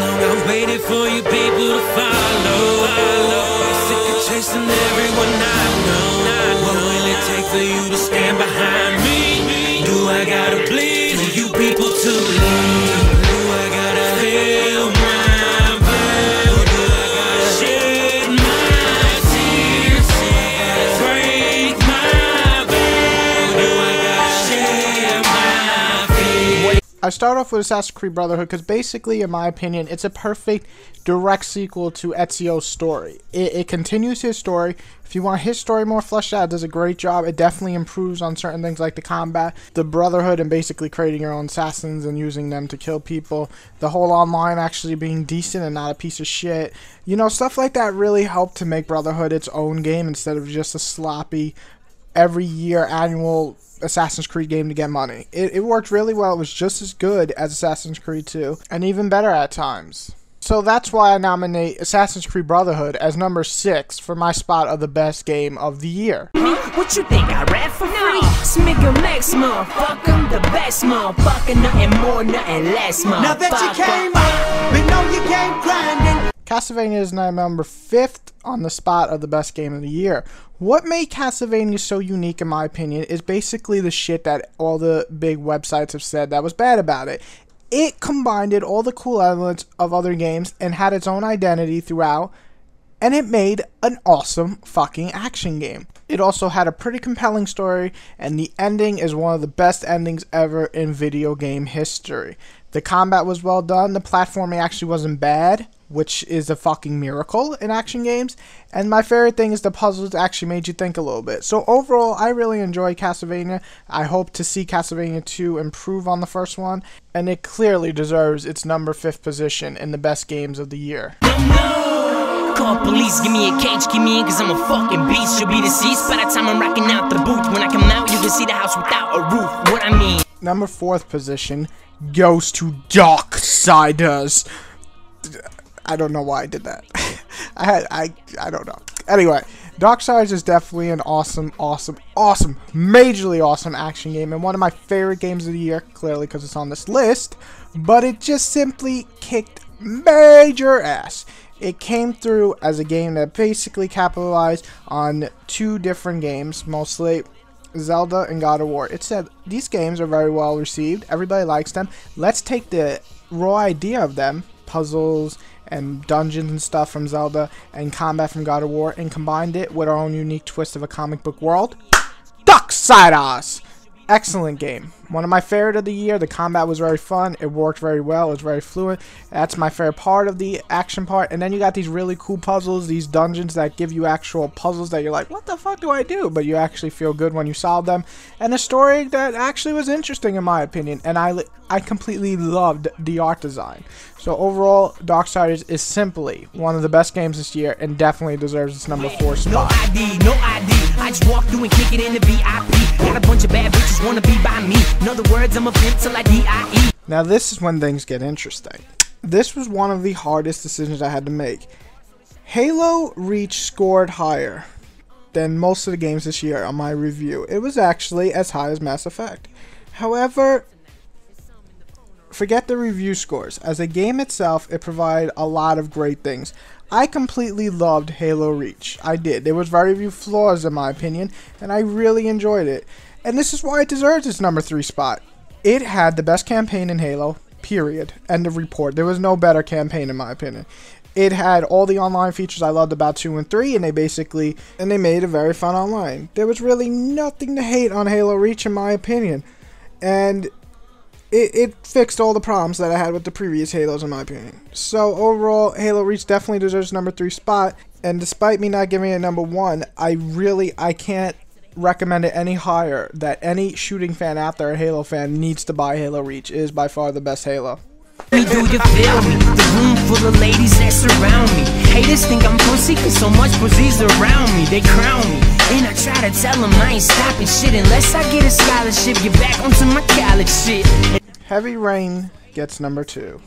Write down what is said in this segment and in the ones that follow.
long I've waited for you people to follow. Sick of chasing everyone I know. What will it take for you to stand behind me? Do I gotta bleed for you people to believe? Do I gotta feel my blood? Do I gotta shed my tears? Break my bed? Do I gotta share my fears? I start off with Assassin's Creed Brotherhood because basically, in my opinion, it's a perfect direct sequel to Ezio's story. It continues his story. If you want his story more fleshed out, it does a great job. It definitely improves on certain things like the combat, the Brotherhood, and basically creating your own assassins and using them to kill people. The whole online actually being decent and not a piece of shit. You know, stuff like that really helped to make Brotherhood its own game instead of just a sloppy, every year annual Assassin's Creed game to get money. It worked really well. It was just as good as Assassin's Creed 2, and even better at times. So that's why I nominate Assassin's Creed Brotherhood as number 6 for my spot of the best game of the year. What you think I rap for free? Smiggle Max, motherfucker, the best motherfucker, nothing more, nothing less, motherfucker. Now that you came up, we know you came grinding. Castlevania is now number 5th on the spot of the best game of the year. What made Castlevania so unique, in my opinion, is basically the shit that all the big websites have said that was bad about it. It combined all the cool elements of other games and had its own identity throughout, and it made an awesome fucking action game. It also had a pretty compelling story, and the ending is one of the best endings ever in video game history. The combat was well done, the platforming actually wasn't bad, which is a fucking miracle in action games, and my favorite thing is the puzzles actually made you think a little bit. So overall, I really enjoy Castlevania. I hope to see Castlevania 2 improve on the first one, and it clearly deserves its number 5th position in the best games of the year. Call police, give me a cage, give me in, cause I'm a fucking beast. You'll be deceased by the time I'm rocking out the booth. When I come out, you can see the house without a roof. What I mean. Number 4th position goes to Darksiders. I don't know why I did that. I don't know. Anyway, Darksiders is definitely an awesome, majorly awesome action game, and one of my favorite games of the year, clearly because it's on this list, but it just simply kicked major ass. It came through as a game that basically capitalized on 2 different games, mostly Zelda and God of War. It said, these games are very well received, everybody likes them, let's take the raw idea of them, puzzles and dungeons and stuff from Zelda and combat from God of War, and combined it with our own unique twist of a comic book world. Darksiders! Excellent game. One of my favorite of the year. The combat was very fun. It worked very well. It was very fluid. That's my favorite part of the action part. And then you got these really cool puzzles, these dungeons that give you actual puzzles that you're like, what the fuck do I do? But you actually feel good when you solve them. And a story that actually was interesting in my opinion. And I completely loved the art design. So overall, Darksiders is simply one of the best games this year and definitely deserves its number 4 spot. No ID, no ID. I just walk through and kick it in the VIP. Got a bunch of bad bitches wanna be by me. In other words, I'm a pimp till I die. Now this is when things get interesting. This was one of the hardest decisions I had to make. Halo Reach scored higher than most of the games this year on my review. It was actually as high as Mass Effect. However, forget the review scores. As a game itself, it provided a lot of great things. I completely loved Halo Reach. I did. There was very few flaws in my opinion, and I really enjoyed it. And this is why it deserves its number 3 spot. It had the best campaign in Halo, period. End of report. There was no better campaign in my opinion. It had all the online features I loved about 2 and 3, and they made it very fun online. There was really nothing to hate on Halo Reach in my opinion. And it fixed all the problems that I had with the previous Halos in my opinion. So overall, Halo Reach definitely deserves number 3 spot. And despite me not giving it number 1, I can't recommend it any higher. That any shooting fan out there, a Halo fan, needs to buy Halo Reach. It is by far the best Halo. Me, do you feel me? The room full of ladies that surround me. Haters think I'm pussy cause so much pussy's around me. They crown me, and I try to tell them I ain't stopping shit unless I get a scholarship. Get back onto my college shit. Heavy Rain gets number 2.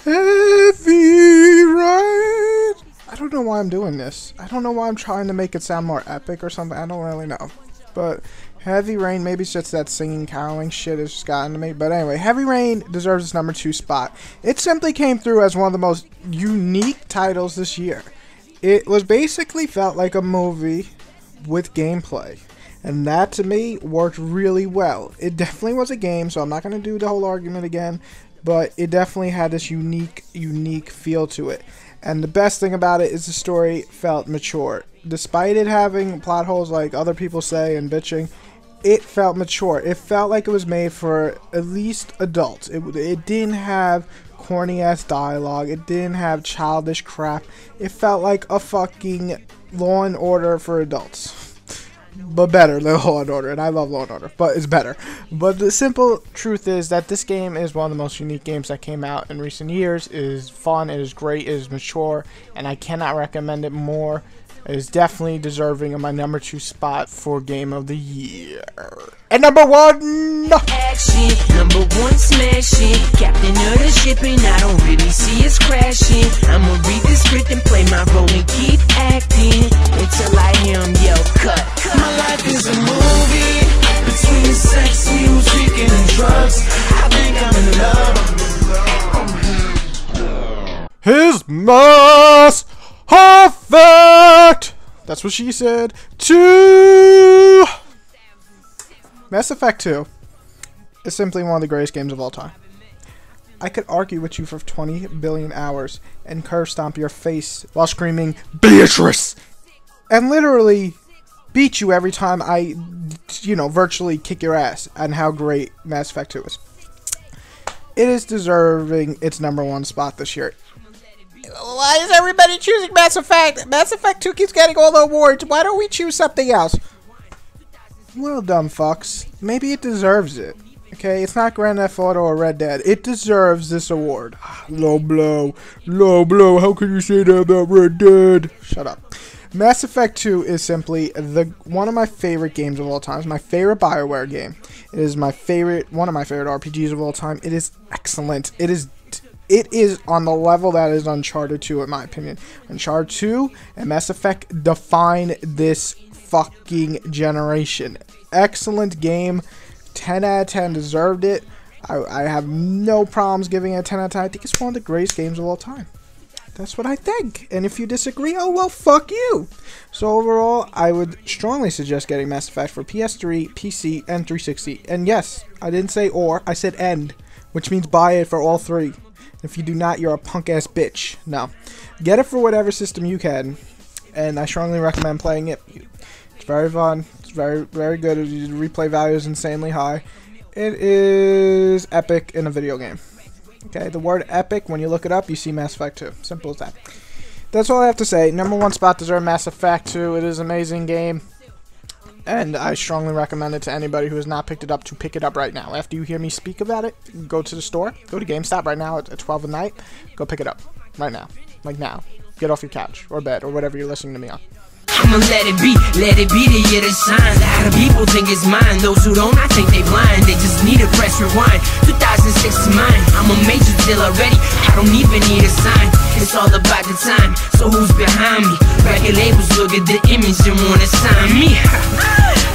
Heavy Rain. I don't know why I'm doing this. I don't know why I'm trying to make it sound more epic or something. I don't really know. But Heavy Rain, maybe it's just that singing, caroling shit has just gotten to me. But anyway, Heavy Rain deserves its number 2 spot. It simply came through as one of the most unique titles this year. It was basically felt like a movie with gameplay. And that, to me, worked really well. It definitely was a game, so I'm not going to do the whole argument again. But it definitely had this unique feel to it. And the best thing about it is the story felt mature. Despite it having plot holes like other people say and bitching, it felt mature. It felt like it was made for at least adults. It didn't have corny ass dialogue. It didn't have childish crap. It felt like a fucking Law and Order for adults. But better than Law and Order, and I love Law and Order, but it's better. But the simple truth is that this game is one of the most unique games that came out in recent years. It is fun, it is great, it is mature, and I cannot recommend it more. It is definitely deserving of my number 2 spot for Game of the Year. And number 1! Action, number 1 smashing. Captain of the ship and I don't really see us crashing. I'ma read the script and play my role and keep acting until I hear him yell cut. My life is a movie between sex, music, and drugs. I think I'm in love. His Mass Effect! That's what she said. 2! Mass Effect 2 is simply one of the greatest games of all time. I could argue with you for 20 billion hours and curve stomp your face while screaming, Beatrice! And literally beat you every time I, virtually kick your ass, and how great Mass Effect 2 is. It is deserving its number 1 spot this year. Why is everybody choosing Mass Effect? Mass Effect 2 keeps getting all the awards. Why don't we choose something else? Well, dumb fucks. Maybe it deserves it. Okay, it's not Grand Theft Auto or Red Dead. It deserves this award. Low blow. Low blow. How can you say that about Red Dead? Shut up. Mass Effect 2 is simply one of my favorite games of all time. It's my favorite BioWare game. It is one of my favorite RPGs of all time. It is excellent. It is on the level that is Uncharted 2, in my opinion. Uncharted 2 and Mass Effect define this fucking generation. Excellent game. 10 out of 10, deserved it. I have no problems giving it a 10 out of 10. I think it's one of the greatest games of all time. That's what I think. And if you disagree, oh well, fuck you. So overall, I would strongly suggest getting Mass Effect for PS3, PC, and 360. And yes, I didn't say or, I said and, which means buy it for all 3. If you do not, you're a punk ass bitch. No. Get it for whatever system you can. And I strongly recommend playing it. It's very fun. It's very, very good. The replay value is insanely high. It is epic in a video game. Okay, the word epic, when you look it up, you see Mass Effect 2. Simple as that. That's all I have to say. Number 1 spot deserves Mass Effect 2. It is an amazing game. And I strongly recommend it to anybody who has not picked it up to pick it up right now. After you hear me speak about it, go to the store. Go to GameStop right now at 12 at night. Go pick it up. Right now. Like now. Get off your couch or bed or whatever you're listening to me on. I'ma let it be the year to shine. A lot of people think it's mine. Those who don't, I think they blind. They just need to press rewind. 2006 is mine. I'm a major deal already. I don't even need a sign. It's all about the time. So who's behind me? Record labels look at the image and wanna sign me.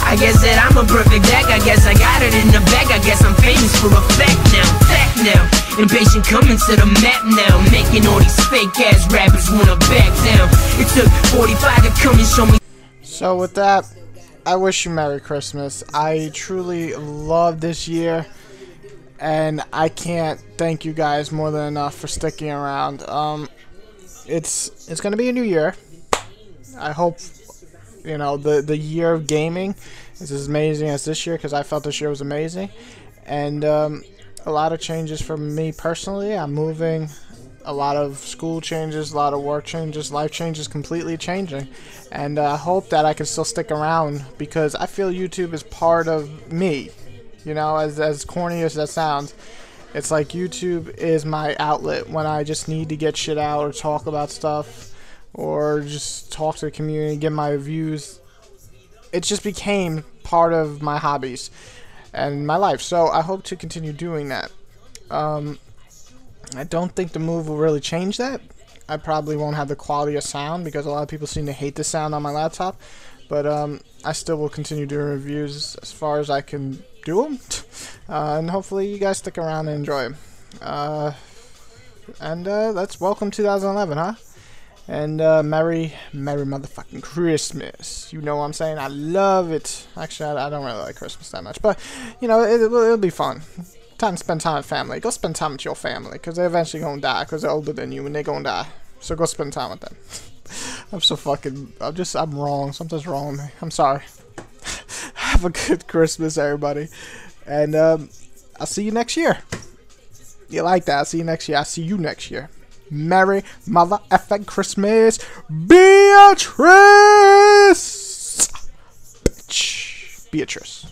I guess that I'm a perfect deck. I guess I got it in the bag. I guess I'm famous for a fact now. Fact now. Impatient coming to the map now. Making all these fake ass rappers wanna back down. It took 45 to come and show me. So with that, I wish you Merry Christmas. I truly love this year. And I can't thank you guys more than enough for sticking around. It's gonna be a new year. I hope the year of gaming is as amazing as this year, because I felt this year was amazing. And a lot of changes for me personally. I'm moving, a lot of school changes, a lot of work changes, life changes, completely changing. And I hope that I can still stick around, because I feel YouTube is part of me. As corny as that sounds, it's like YouTube is my outlet when I just need to get shit out or talk about stuff or just talk to the community, get my views. It just became part of my hobbies and my life, so I hope to continue doing that. I don't think the move will really change that. I probably won't have the quality of sound, because a lot of people seem to hate the sound on my laptop, but I still will continue doing reviews as far as I can do them. And hopefully you guys stick around and enjoy them. Let's welcome 2011, huh? And Merry motherfucking Christmas. You know what I'm saying? I love it. Actually, I don't really like Christmas that much. But, you know, it'll be fun. Time to spend time with family. Go spend time with your family. Because they're eventually going to die. Because they're older than you and they're going to die. So go spend time with them. I'm wrong. Something's wrong with me. I'm sorry. Have a good Christmas, everybody. And I'll see you next year. You like that? I'll see you next year. I'll see you next year. Merry mother effing Christmas, Beatrice! Bitch. Beatrice.